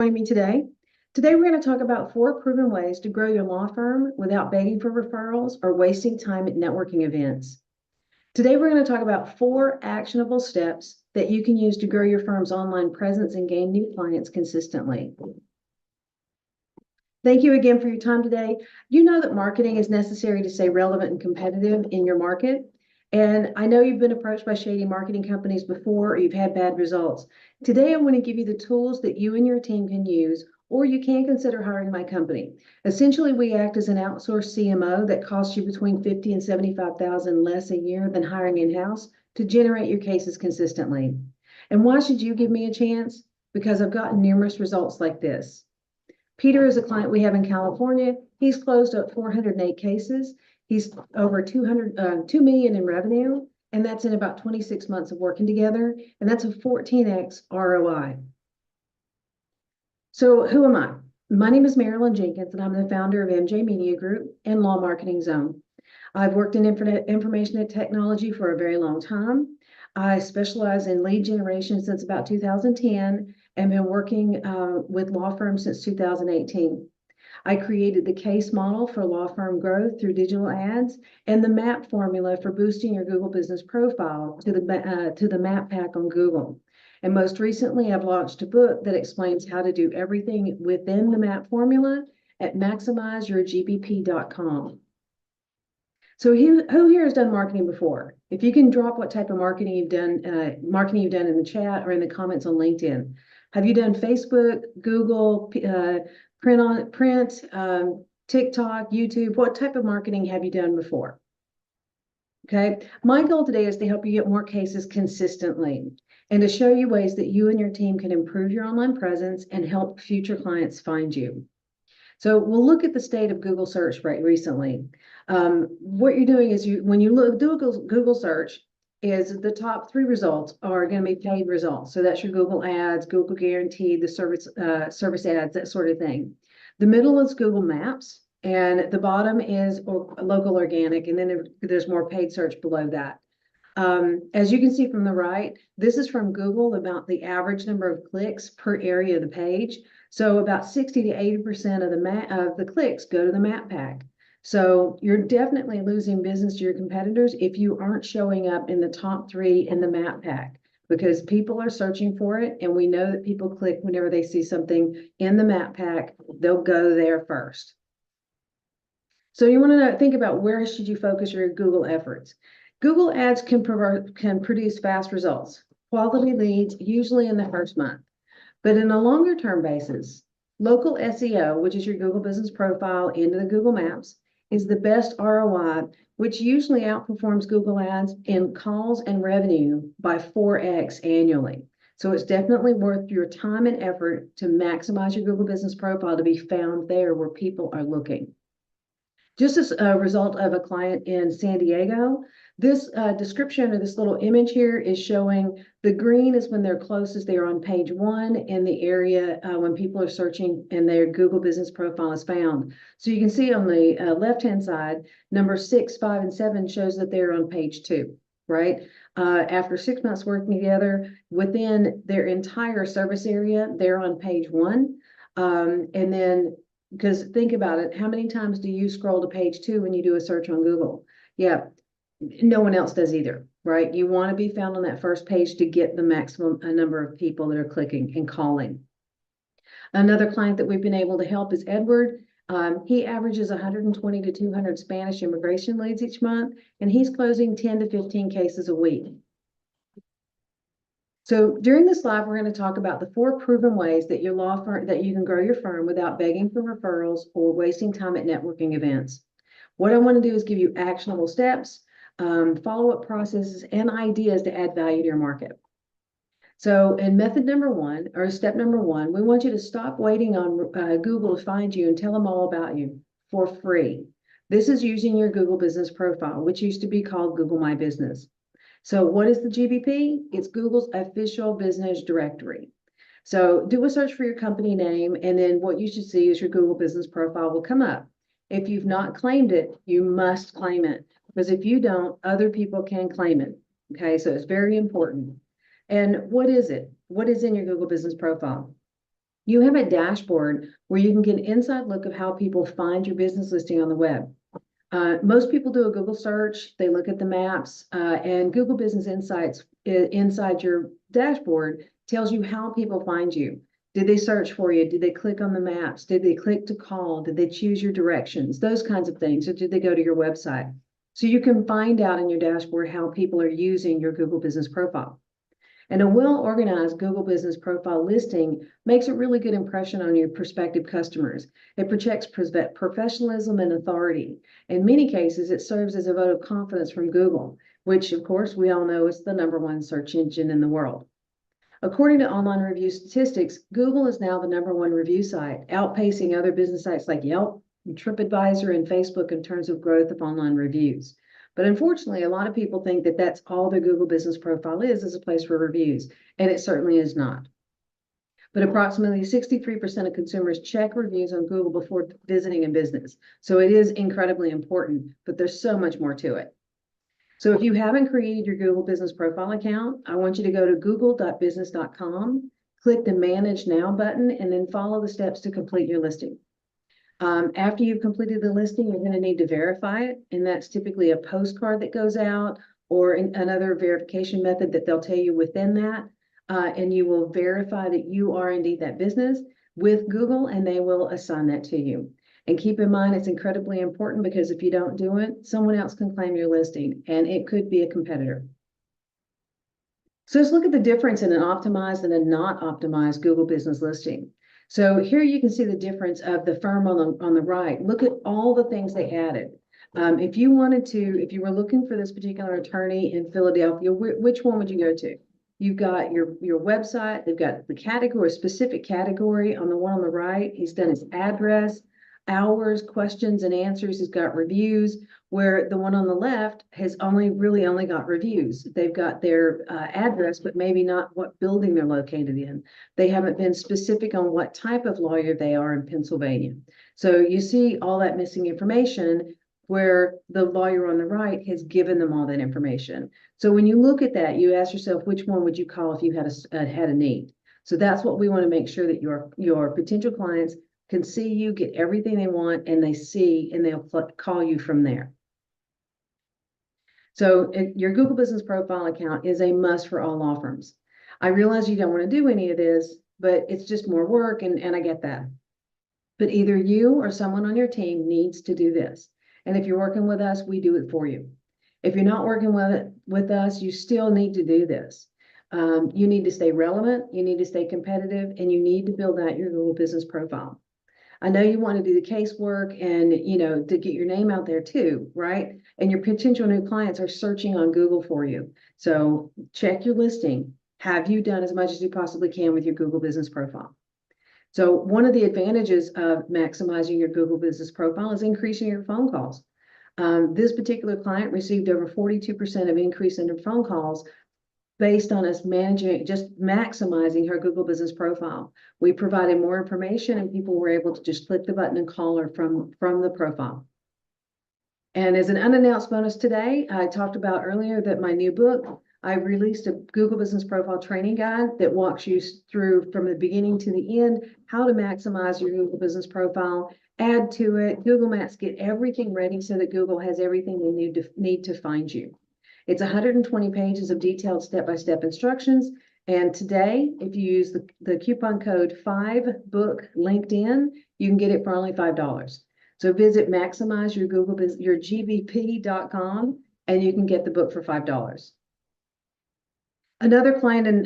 Joining me today. Today, we're going to talk about 4 proven ways to grow your law firm without begging for referrals or wasting time at networking events. Today, we're going to talk about 4 actionable steps that you can use to grow your firm's online presence and gain new clients consistently. Thank you again for your time today. You know that marketing is necessary to stay relevant and competitive in your market. And I know you've been approached by shady marketing companies before, or you've had bad results. Today, I want to give you the tools that you and your team can use, or you can consider hiring my company. Essentially, we act as an outsourced CMO that costs you between $50,000 and $75,000 less a year than hiring in-house to generate your cases consistently. And why should you give me a chance? Because I've gotten numerous results like this. Peter is a client we have in California. He's closed up 408 cases. He's over 2 million in revenue, and that's in about 26 months of working together, and that's a 14x ROI. So who am I? My name is Marilyn Jenkins, and I'm the founder of MJ Media Group and Law Marketing Zone. I've worked in information and technology for a very long time. I specialize in lead generation since about 2010 and been working with law firms since 2018. I created the case model for law firm growth through digital ads and the MAP formula for boosting your Google business profile to the MAP pack on Google. And most recently, I've launched a book that explains how to do everything within the MAP formula at maximizeyourgbp.com. So who here has done marketing before? If you can drop what type of marketing you've done in the chat or in the comments on LinkedIn. Have you done Facebook, Google, print, TikTok, YouTube? What type of marketing have you done before? Okay, my goal today is to help you get more cases consistently and to show you ways that you and your team can improve your online presence and help future clients find you. So we'll look at the state of Google search right recently. What you're doing is when you do a Google search, is the top 3 results are going to be paid results. So that's your Google ads, Google guaranteed, the service ads, that sort of thing. The middle is Google Maps, and the bottom is local organic, and then there's more paid search below that. As you can see from the right, this is from Google about the average number of clicks per area of the page. So about 60 to 80% of the clicks go to the map pack. So you're definitely losing business to your competitors if you aren't showing up in the top 3 in the map pack, because people are searching for it, and we know that people click whenever they see something in the map pack, they'll go there first. So you want to think about where should you focus your Google efforts. Google Ads can produce fast results, quality leads, usually in the first month. But in a longer term basis, local SEO, which is your Google business profile into the Google Maps, is the best ROI, which usually outperforms Google Ads in calls and revenue by 4x annually. So it's definitely worth your time and effort to maximize your Google business profile to be found there where people are looking. Just as a result of a client in San Diego, this description or this little image here is showing the green is when they're closest, they are on page 1 in the area when people are searching and their Google business profile is found. So you can see on the left-hand side, number 6, 5, and 7 shows that they're on page 2, right? After 6 months working together within their entire service area, they're on page 1. And then, because think about it, how many times do you scroll to page 2 when you do a search on Google? Yeah, no one else does either, right? You want to be found on that first page to get the maximum number of people that are clicking and calling. Another client that we've been able to help is Edward. He averages 120 to 200 Spanish immigration leads each month, and he's closing 10 to 15 cases a week. So during this live, we're going to talk about the 4 proven ways that your law firm that you can grow your firm without begging for referrals or wasting time at networking events. What I want to do is give you actionable steps, follow-up processes, and ideas to add value to your market. So in method number 1, or step number 1, we want you to stop waiting on Google to find you and tell them all about you for free. This is using your Google business profile, which used to be called Google My Business. So what is the GBP? It's Google's official business directory. So do a search for your company name, and then what you should see is your Google business profile will come up. If you've not claimed it, you must claim it, because if you don't, other people can claim it. Okay, so it's very important. And what is it? What is in your Google business profile? You have a dashboard where you can get an inside look of how people find your business listing on the web. Most people do a Google search, they look at the maps, and Google Business Insights inside your dashboard tells you how people find you. Did they search for you? Did they click on the maps? Did they click to call? Did they choose your directions? Those kinds of things. Or did they go to your website? So you can find out in your dashboard how people are using your Google Business Profile. And a well-organized Google Business Profile listing makes a really good impression on your prospective customers. It projects professionalism and authority. In many cases, it serves as a vote of confidence from Google, which of course we all know is the #1 search engine in the world. According to online review statistics, Google is now the #1 review site, outpacing other business sites like Yelp, TripAdvisor, and Facebook in terms of growth of online reviews. But unfortunately, a lot of people think that that's all their Google Business Profile is a place for reviews, and it certainly is not. But approximately 63% of consumers check reviews on Google before visiting a business. So it is incredibly important, but there's so much more to it. So if you haven't created your Google Business Profile account, I want you to go to google.business.com, click the Manage Now button, and then follow the steps to complete your listing. After you've completed the listing, you're going to need to verify it, and that's typically a postcard that goes out or another verification method that they'll tell you within that, and you will verify that you are indeed that business with Google, and they will assign that to you. And keep in mind, it's incredibly important because if you don't do it, someone else can claim your listing, and it could be a competitor. So let's look at the difference in an optimized and a not optimized Google Business listing. So here you can see the difference of the firm on the right. Look at all the things they added. If you were looking for this particular attorney in Philadelphia, which one would you go to? You've got your website. They've got the category, specific category on the one on the right. He's done his address, hours, questions and answers. He's got reviews, where the one on the left has only got reviews. They've got their address, but maybe not what building they're located in. They haven't been specific on what type of lawyer they are in Pennsylvania. So you see all that missing information where the lawyer on the right has given them all that information. So when you look at that, you ask yourself, which one would you call if you had a need? So that's what we want to make sure that your potential clients can see you, get everything they want, and they'll call you from there. So your Google Business Profile account is a must for all law firms. I realize you don't want to do any of this, but it's just more work, and I get that. But either you or someone on your team needs to do this. And if you're working with us, we do it for you. If you're not working with us, you still need to do this. You need to stay relevant, you need to stay competitive, and you need to build out your Google Business Profile. I know you want to do the casework and, to get your name out there too, right? And your potential new clients are searching on Google for you. So check your listing. Have you done as much as you possibly can with your Google Business Profile? So one of the advantages of maximizing your Google Business Profile is increasing your phone calls. This particular client received over 42% of increase in their phone calls based on us maximizing her Google Business Profile. We provided more information and people were able to just click the button and call her from the profile. And as an unannounced bonus today, I talked about earlier that my new book, I released a Google Business Profile training guide that walks you through from the beginning to the end, how to maximize your Google Business Profile, add to it, Google Maps, get everything ready so that Google has everything they need to find you. It's 120 pages of detailed step-by-step instructions. And today, if you use the coupon code 5BOOK-LinkedIn, you can get it for only $5. So visit maximizeyourGBP.com and you can get the book for $5. Another client in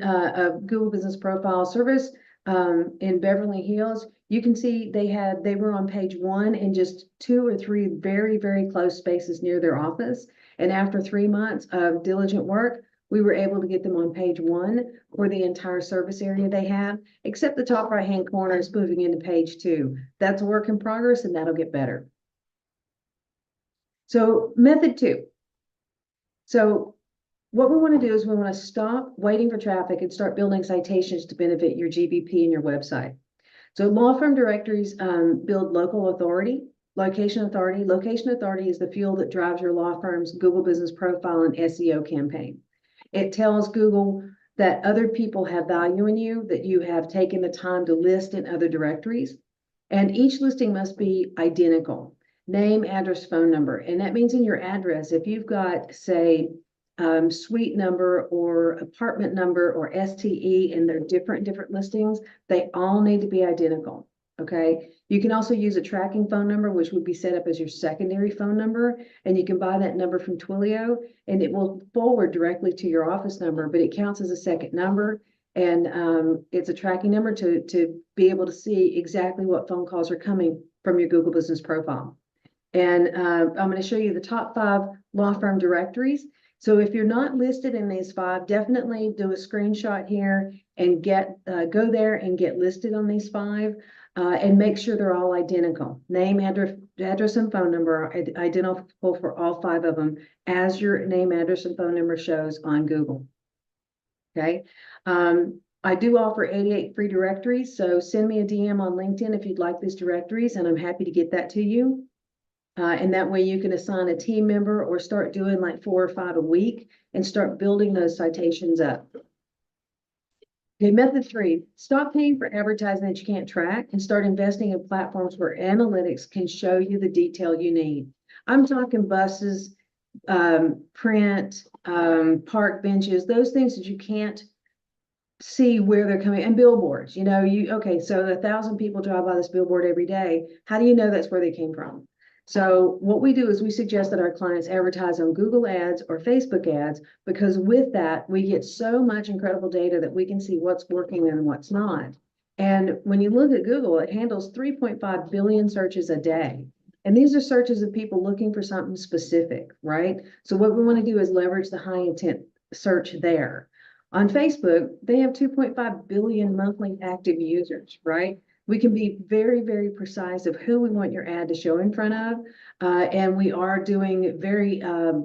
Google Business Profile service in Beverly Hills, you can see they were on page 1 in just 2 or 3 very, very close spaces near their office. And after 3 months of diligent work, we were able to get them on page 1 for the entire service area they had, except the top right-hand corner is moving into page 2. That's a work in progress, and that'll get better. So method 2. So what we want to do is we want to stop waiting for traffic and start building citations to benefit your GBP and your website. So law firm directories build local authority. Location authority. Location authority is the fuel that drives your law firm's Google Business Profile and SEO campaign. It tells Google that other people have value in you, that you have taken the time to list in other directories. And each listing must be identical: name, address, phone number. And that means in your address, if you've got, say, suite number or apartment number or STE, and they're different listings, they all need to be identical. Okay. You can also use a tracking phone number, which would be set up as your secondary phone number. And you can buy that number from Twilio and it will forward directly to your office number, but it counts as a second number. And it's a tracking number to be able to see exactly what phone calls are coming from your Google Business Profile. And I'm going to show you the top 5 law firm directories. So if you're not listed in these 5, definitely do a screenshot here and go there and get listed on these 5, and make sure they're all identical. Name, address, and phone number are identical for all 5 of them, as your name, address, and phone number shows on Google. Okay. I do offer 88 free directories, so send me a DM on LinkedIn if you'd like these directories, and I'm happy to get that to you. And that way you can assign a team member or start doing like 4 or 5 a week and start building those citations up. Okay, method 3, stop paying for advertising that you can't track and start investing in platforms where analytics can show you the detail you need. I'm talking buses, print, park benches, those things that you can't see where they're coming, and billboards. Okay, so 1,000 people drive by this billboard every day. How do you know that's where they came from? So what we do is we suggest that our clients advertise on Google ads or Facebook ads, because with that, we get so much incredible data that we can see what's working and what's not. And when you look at Google, it handles 3.5 billion searches a day. And these are searches of people looking for something specific, right? So what we want to do is leverage the high intent search there. On Facebook, they have 2.5 billion monthly active users, right? We can be very, very precise of who we want your ad to show in front of. And we are doing very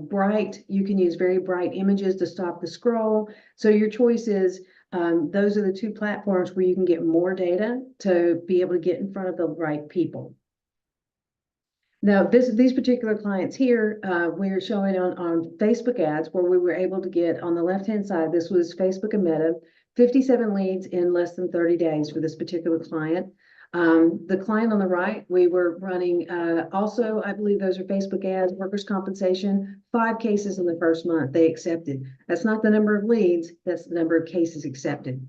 bright, you can use very bright images to stop the scroll. So your choice is, those are the 2 platforms where you can get more data to be able to get in front of the right people. Now, these particular clients here, we're showing on Facebook ads, where we were able to get, on the left-hand side, this was Facebook and Meta, 57 leads in less than 30 days for this particular client. The client on the right, we were running, also, I believe those are Facebook ads, workers' compensation, 5 cases in the first month they accepted. That's not the number of leads, that's the number of cases accepted.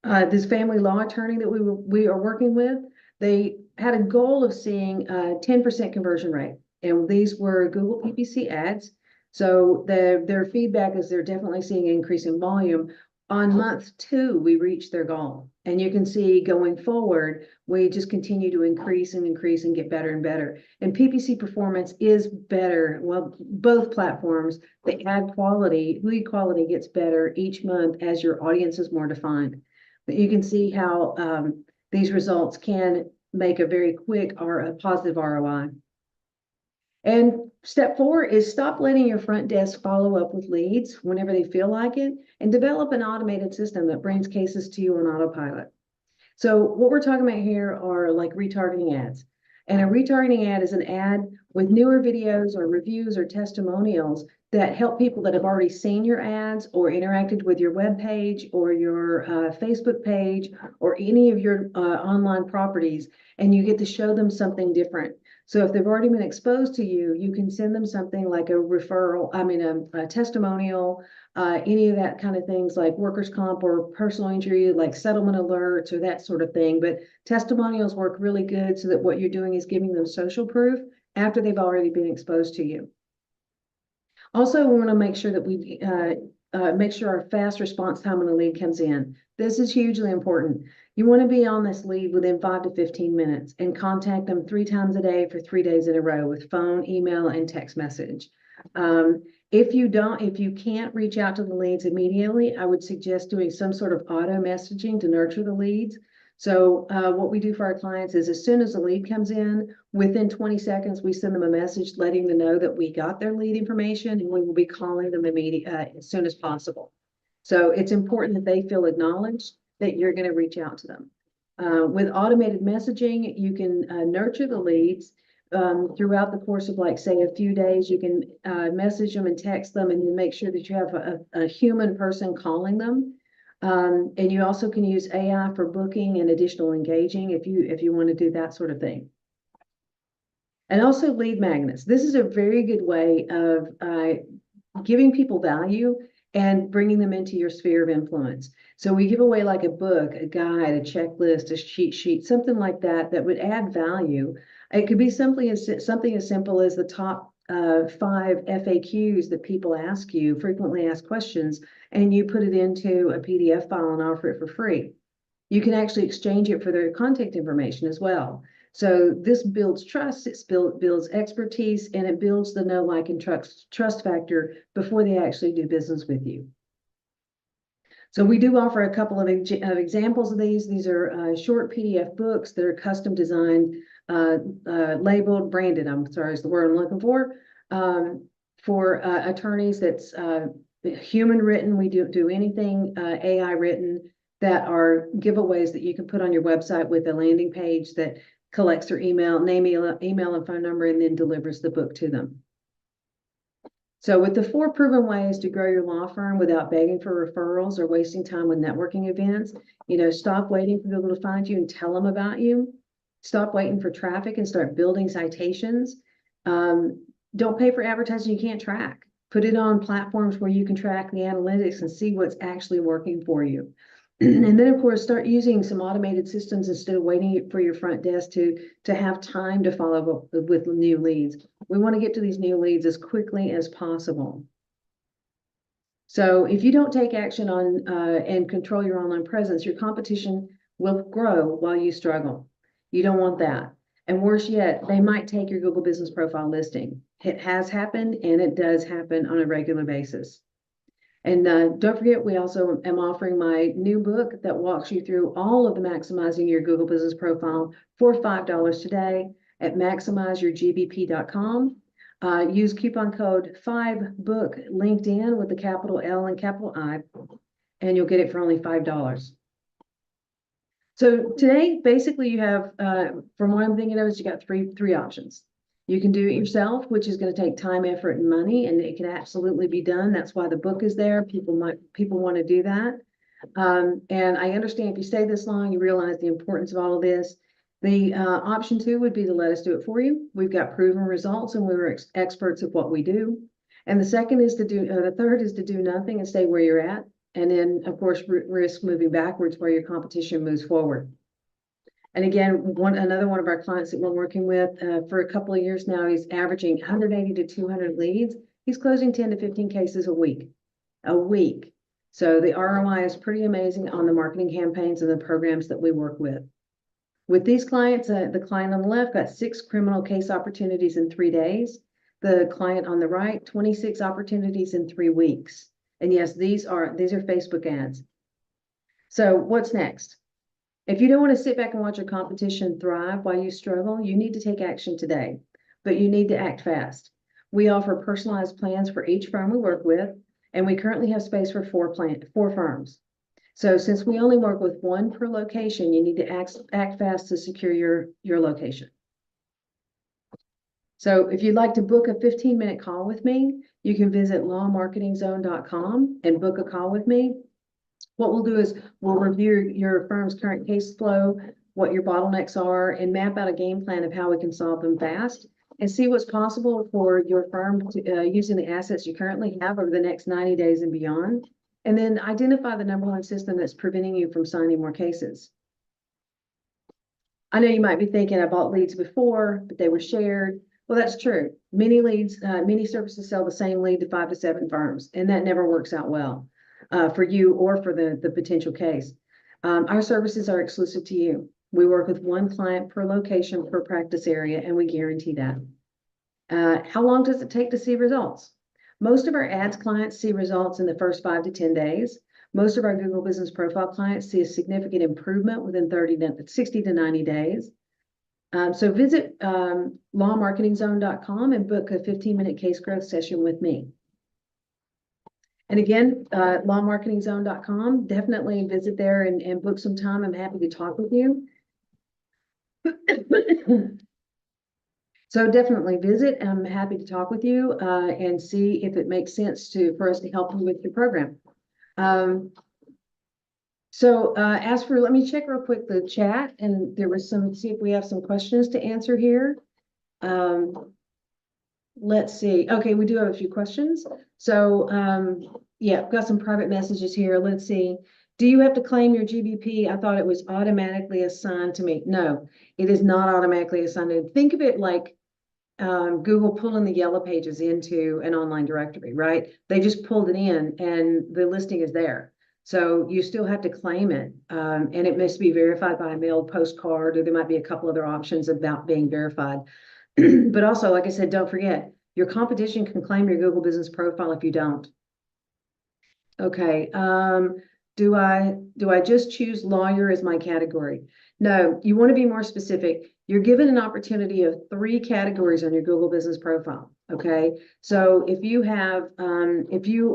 This family law attorney that we are working with, they had a goal of seeing a 10% conversion rate, and these were Google PPC ads. So their feedback is they're definitely seeing an increase in volume. On month 2, we reached their goal, and you can see going forward, we just continue to increase and get better and better. And PPC performance is better. Well, both platforms, the ad quality, lead quality gets better each month as your audience is more defined. But you can see how these results can make a very quick or a positive ROI. And step 4 is stop letting your front desk follow up with leads whenever they feel like it, and develop an automated system that brings cases to you on autopilot. So what we're talking about here are like retargeting ads. And a retargeting ad is an ad with newer videos or reviews or testimonials that help people that have already seen your ads or interacted with your web page or your Facebook page or any of your online properties, and you get to show them something different. So if they've already been exposed to you, you can send them something like a referral, a testimonial, any of that kind of things like workers' comp or personal injury, like settlement alerts or that sort of thing. But testimonials work really good, so that what you're doing is giving them social proof after they've already been exposed to you. Also, we want to make sure that we make sure our fast response time when a lead comes in. This is hugely important. You want to be on this lead within 5 to 15 minutes and contact them 3 times a day for 3 days in a row with phone, email, and text message. If you can't reach out to the leads immediately, I would suggest doing some sort of auto messaging to nurture the leads. So what we do for our clients is, as soon as a lead comes in, within 20 seconds, we send them a message letting them know that we got their lead information, and we will be calling them as soon as possible. So it's important that they feel acknowledged that you're going to reach out to them. With automated messaging, you can nurture the leads throughout the course of, like, say, a few days. You can message them and text them, and then make sure that you have a human person calling them. And you also can use AI for booking and additional engaging if you want to do that sort of thing. And also lead magnets. This is a very good way of giving people value and bringing them into your sphere of influence. So we give away like a book, a guide, a checklist, a cheat sheet, something like that that would add value. It could be something as simple as the top 5 FAQs that people ask you, frequently asked questions, and you put it into a PDF file and offer it for free. You can actually exchange it for their contact information as well. So this builds trust, it builds expertise, and it builds the know, like, and trust factor before they actually do business with you. So we do offer a couple of examples of these. These are short PDF books that are custom designed, labeled, branded, I'm sorry, is the word I'm looking for attorneys. That's human written. We do anything AI written, that are giveaways that you can put on your website with a landing page that collects their email, email and phone number, and then delivers the book to them. So with the 4 proven ways to grow your law firm without begging for referrals or wasting time with networking events, stop waiting for people to find you and tell them about you. Stop waiting for traffic and start building citations. Don't pay for advertising you can't track. Put it on platforms where you can track the analytics and see what's actually working for you. And then, of course, start using some automated systems instead of waiting for your front desk to have time to follow up with new leads. We want to get to these new leads as quickly as possible. So if you don't take action on and control your online presence, your competition will grow while you struggle. You don't want that. And worse yet, they might take your Google Business Profile listing. It has happened, and it does happen on a regular basis. And don't forget, we also am offering my new book that walks you through all of the maximizing your Google Business Profile for $5 today at maximizeyourgbp.com. Use coupon code 5BOOK LinkedIn with the capital L and capital I, and you'll get it for only $5. So today, basically, you have, from what I'm thinking of, is you got three options. You can do it yourself, which is going to take time, effort, and money, and it can absolutely be done. That's why the book is there. People want to do that. And I understand if you stay this long, you realize the importance of all of this. The option 2 would be to let us do it for you. We've got proven results, and we're experts at what we do. And the third is to do nothing and stay where you're at. And then, of course, risk moving backwards where your competition moves forward. And again, another one of our clients that we're working with for a couple of years now, he's averaging 180 to 200 leads. He's closing 10 to 15 cases a week. So the ROI is pretty amazing on the marketing campaigns and the programs that we work with. With these clients, the client on the left got 6 criminal case opportunities in 3 days. The client on the right, 26 opportunities in 3 weeks. And yes, these are Facebook ads. So what's next? If you don't want to sit back and watch your competition thrive while you struggle, you need to take action today, but you need to act fast. We offer personalized plans for each firm we work with, and we currently have space for 4 firms. So since we only work with 1 per location, you need to act fast to secure your location. So if you'd like to book a 15-minute call with me, you can visit lawmarketingzone.com and book a call with me. What we'll do is we'll review your firm's current case flow, what your bottlenecks are, and map out a game plan of how we can solve them fast, and see what's possible for your firm to, using the assets you currently have over the next 90 days and beyond. And then identify the #1 system that's preventing you from signing more cases. I know you might be thinking, I bought leads before, but they were shared. Well, that's true. Many services sell the same lead to 5 to 7 firms, and that never works out well. For you or for the potential case. Our services are exclusive to you. We work with 1 client per location per practice area, and we guarantee that. How long does it take to see results? Most of our ads clients see results in the first 5 to 10 days. Most of our Google Business Profile clients see a significant improvement within 60 to 90 days. So visit lawmarketingzone.com and book a 15-minute case growth session with me. And again, lawmarketingzone.com, definitely visit there and book some time. I'm happy to talk with you. So definitely visit. I'm happy to talk with you and see if it makes sense for us to help you with your program. Um, let me check real quick the chat, and there was see if we have some questions to answer here. Um, let's see. Okay, we do have a few questions. So, yeah, I've got some private messages here. Let's see. Do you have to claim your GBP? I thought it was automatically assigned to me. No, it is not automatically assigned. Think of it like Google pulling the yellow pages into an online directory, right? They just pulled it in and the listing is there. So you still have to claim it. And it must be verified by a mailed postcard, or there might be a couple other options about being verified. But also, like I said, don't forget, your competition can claim your Google business profile if you don't. Okay. Do I just choose lawyer as my category? No, you want to be more specific. You're given an opportunity of 3 categories on your Google business profile. Okay. So if you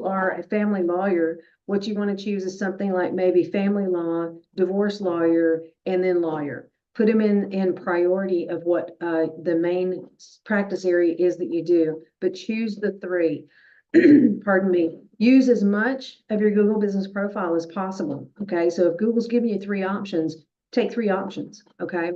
are a family lawyer, what you want to choose is something like maybe family law, divorce lawyer, and then lawyer. Put them in priority of what the main practice area is that you do, but choose the 3. Pardon me. Use as much of your Google business profile as possible. Okay. So if Google's giving you 3 options, take 3 options. Okay.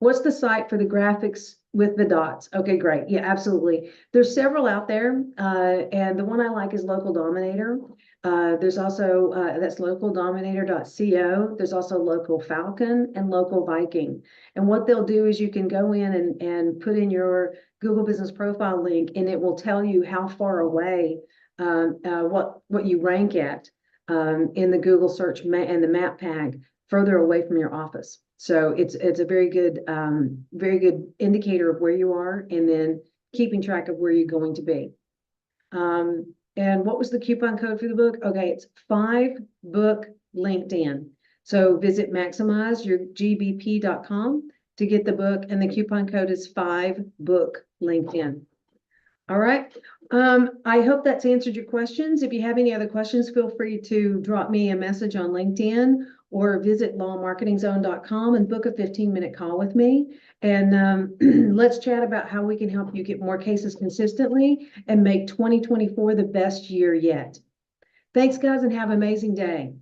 What's the site for the graphics with the dots? Okay, great. Yeah, absolutely. There's several out there, and the one I like is Local Dominator. There's also that's localdominator.co. There's also Local Falcon and Local Viking. And what they'll do is you can go in and put in your Google Business Profile link, and it will tell you how far away what you rank at in the Google search and the map pack further away from your office. So it's a very good indicator of where you are, and then keeping track of where you're going to be. And what was the coupon code for the book? Okay, it's 5 book LinkedIn. So visit maximizeyourgbp.com to get the book, and the coupon code is 5 book LinkedIn. All right. I hope that's answered your questions. If you have any other questions, feel free to drop me a message on LinkedIn or visit lawmarketingzone.com and book a 15-minute call with me. And let's chat about how we can help you get more cases consistently and make 2024 the best year yet. Thanks, guys, and have an amazing day.